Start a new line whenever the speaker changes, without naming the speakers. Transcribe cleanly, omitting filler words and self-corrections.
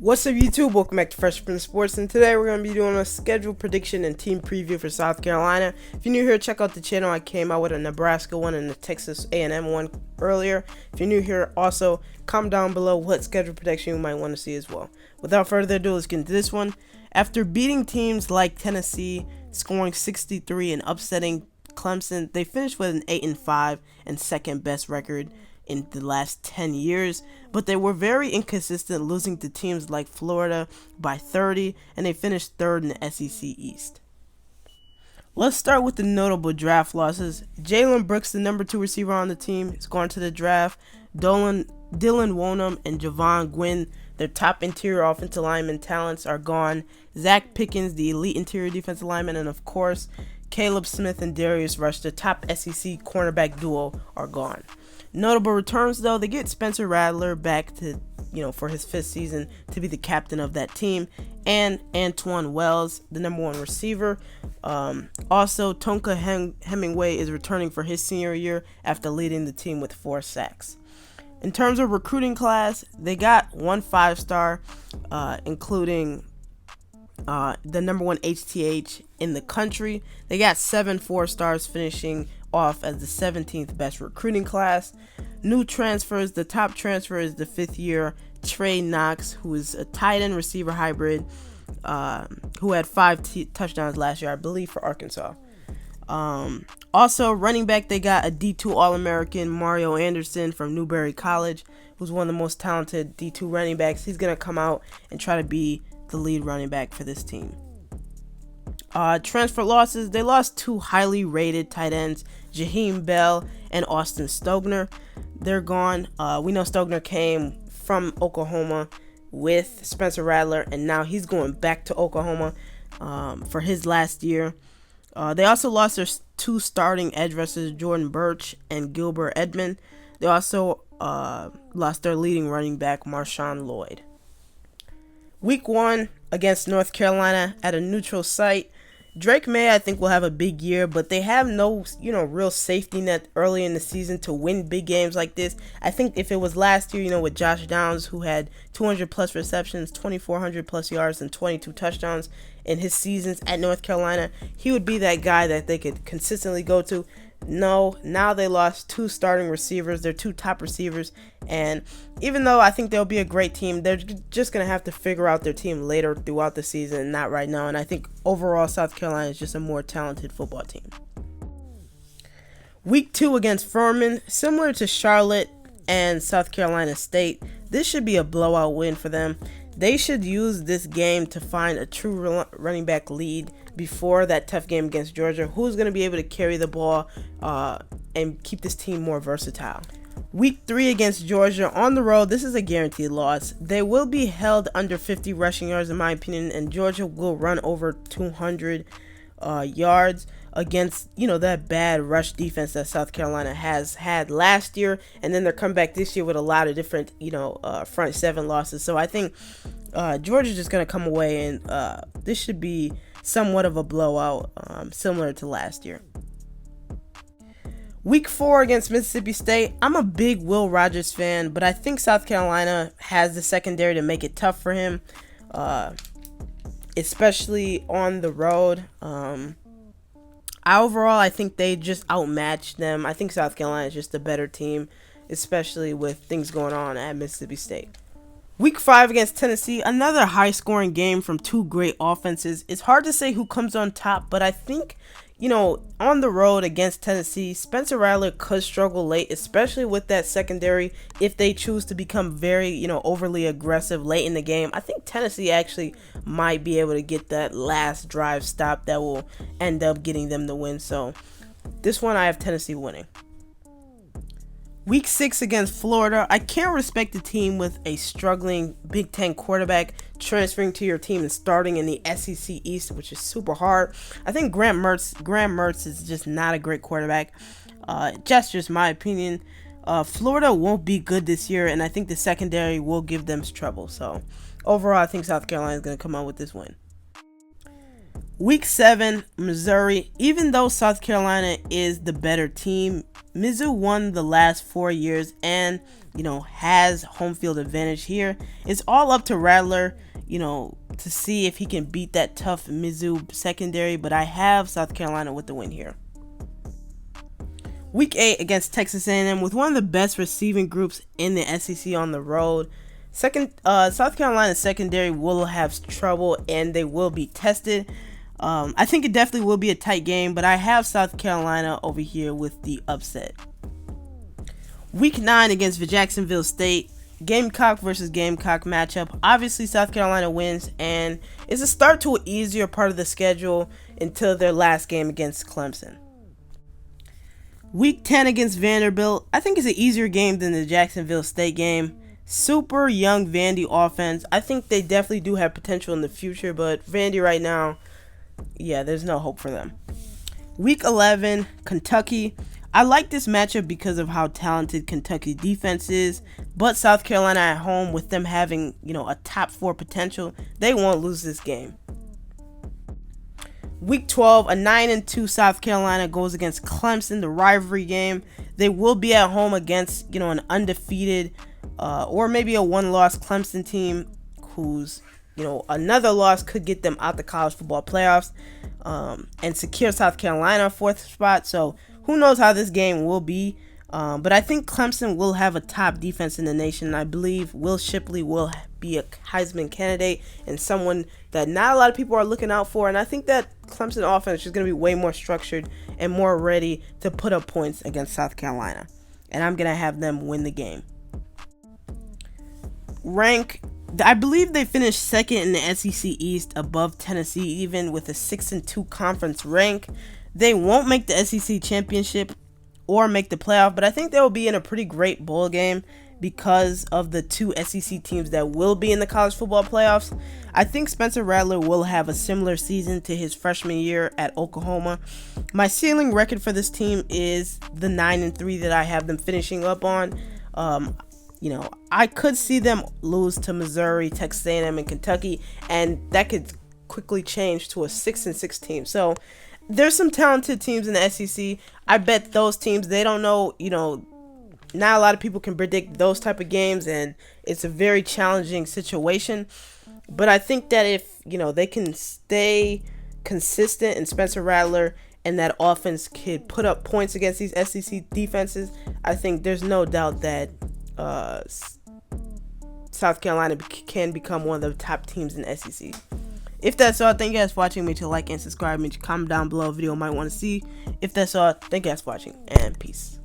What's up YouTube, welcome back to Fresh Prince Sports, and today we're going to be doing a schedule prediction and team preview for South Carolina. If you're new here, check out the channel. I came out with a Nebraska one and a Texas A&M one earlier. If you're new here, also comment down below what schedule prediction you might want to see as well. Without further ado, let's get into this one. After beating teams like Tennessee, scoring 63 and upsetting Clemson, they finished with an 8-5 and second best record in the last 10 years, but they were very inconsistent, losing to teams like Florida by 30, and they finished third in the SEC East. Let's start with the notable draft losses. Jalen Brooks, the number 2 receiver on the team, is going to the draft. Dylan Wonnum and Javon Gwynn, their top interior offensive lineman talents, are gone. Zach Pickens, the elite interior defensive lineman, and of course, Caleb Smith and Darius Rush, the top SEC cornerback duo, are gone. Notable returns, though, they get Spencer Rattler back to, for his 5th season to be the captain of that team, and Antoine Wells, the number 1 receiver. Also, Tonka Hemingway is returning for his senior year after leading the team with 4 sacks. In terms of recruiting class, they got 1 5-star, including the number 1 HTH in the country. They got 7 4-stars, finishing off as the 17th best recruiting class. New transfers, the top transfer is the 5th-year Trey Knox, who is a tight end receiver hybrid, who had 5 touchdowns last year, I believe, for Arkansas. Also, running back, they got a D2 All-American, Mario Anderson from Newberry College, who's one of the most talented D2 running backs. He's going to come out and try to be the lead running back for this team. Transfer losses, they lost 2 highly rated tight ends, Jaheim Bell and Austin Stogner. They're gone. We know Stogner came from Oklahoma with Spencer Rattler, and now he's going back to Oklahoma for his last year. They also lost their 2 starting edge rushers, Jordan Birch and Gilbert Edmond. They also lost their leading running back, Marshawn Lloyd. Week 1 against North Carolina at a neutral site. Drake May, I think, will have a big year, but they have no, real safety net early in the season to win big games like this. I think if it was last year, with Josh Downs, who had 200-plus receptions, 2,400-plus yards, and 22 touchdowns in his seasons at North Carolina, he would be that guy that they could consistently go to. No, now they lost 2 starting receivers, their 2 top receivers, and even though I think they'll be a great team, they're just going to have to figure out their team later throughout the season, not right now, and I think overall South Carolina is just a more talented football team. Week 2 against Furman, similar to Charlotte and South Carolina State, this should be a blowout win for them. They should use this game to find a true running back lead before that tough game against Georgia, who's going to be able to carry the ball and keep this team more versatile. Week 3 against Georgia on the road, this is a guaranteed loss. They will be held under 50 rushing yards, in my opinion, and Georgia will run over 200 yards against, that bad rush defense that South Carolina has had last year, and then they're coming back this year with a lot of different, front 7 losses. So I think Georgia's just going to come away, and this should be somewhat of a blowout, similar to last year. Week 4 against Mississippi State, I'm a big Will Rogers fan, but I think South Carolina has the secondary to make it tough for him, especially on the road. Overall, I think they just outmatched them. I think South Carolina is just a better team, especially with things going on at Mississippi State. Week 5 against Tennessee, another high-scoring game from 2 great offenses. It's hard to say who comes on top, but I think, on the road against Tennessee, Spencer Rattler could struggle late, especially with that secondary, if they choose to become very, overly aggressive late in the game. I think Tennessee actually might be able to get that last drive stop that will end up getting them the win. So this one, I have Tennessee winning. Week 6 against Florida, I can't respect a team with a struggling Big Ten quarterback transferring to your team and starting in the SEC East, which is super hard. I think Graham Mertz is just not a great quarterback. Just my opinion. Florida won't be good this year, and I think the secondary will give them trouble. So overall, I think South Carolina is going to come out with this win. Week 7, Missouri. Even though South Carolina is the better team, Mizzou won the last 4 years and, has home field advantage here. It's all up to Rattler, to see if he can beat that tough Mizzou secondary, but I have South Carolina with the win here. Week 8 against Texas A&M with one of the best receiving groups in the SEC on the road. South Carolina's secondary will have trouble and they will be tested. I think it definitely will be a tight game, but I have South Carolina over here with the upset. Week 9 against Jacksonville State. Gamecock versus Gamecock matchup. Obviously, South Carolina wins, and it's a start to an easier part of the schedule until their last game against Clemson. Week 10 against Vanderbilt. I think it's an easier game than the Jacksonville State game. Super young Vandy offense. I think they definitely do have potential in the future, but Vandy right now, there's no hope for them. Week 11, Kentucky. I like this matchup because of how talented Kentucky defense is, but South Carolina at home, with them having, a top 4 potential, they won't lose this game. Week 12, a 9-2 South Carolina goes against Clemson, the rivalry game. They will be at home against, an undefeated or maybe a one-loss Clemson team who's, another loss could get them out the college football playoffs and secure South Carolina 4th spot. So who knows how this game will be. But I think Clemson will have a top defense in the nation. I believe Will Shipley will be a Heisman candidate and someone that not a lot of people are looking out for. And I think that Clemson offense is going to be way more structured and more ready to put up points against South Carolina. And I'm going to have them win the game. Rank. I believe they finished second in the SEC East, above Tennessee, even with a 6-2 conference rank. They won't make the SEC championship or make the playoff, but I think they will be in a pretty great bowl game because of the 2 SEC teams that will be in the college football playoffs. I think Spencer Rattler will have a similar season to his freshman year at Oklahoma. My ceiling record for this team is the 9-3 that I have them finishing up on. I could see them lose to Missouri, Texas A&M, and Kentucky, and that could quickly change to a 6-6 team. So there's some talented teams in the SEC. I bet those teams, they don't know, not a lot of people can predict those type of games, and it's a very challenging situation. But I think that if, they can stay consistent and Spencer Rattler and that offense could put up points against these SEC defenses, I think there's no doubt that South Carolina can become one of the top teams in the SEC. If that's all, thank you guys for watching. Make sure to like and subscribe. Make sure to comment down below a video you might want to see. If that's all, thank you guys for watching, and peace.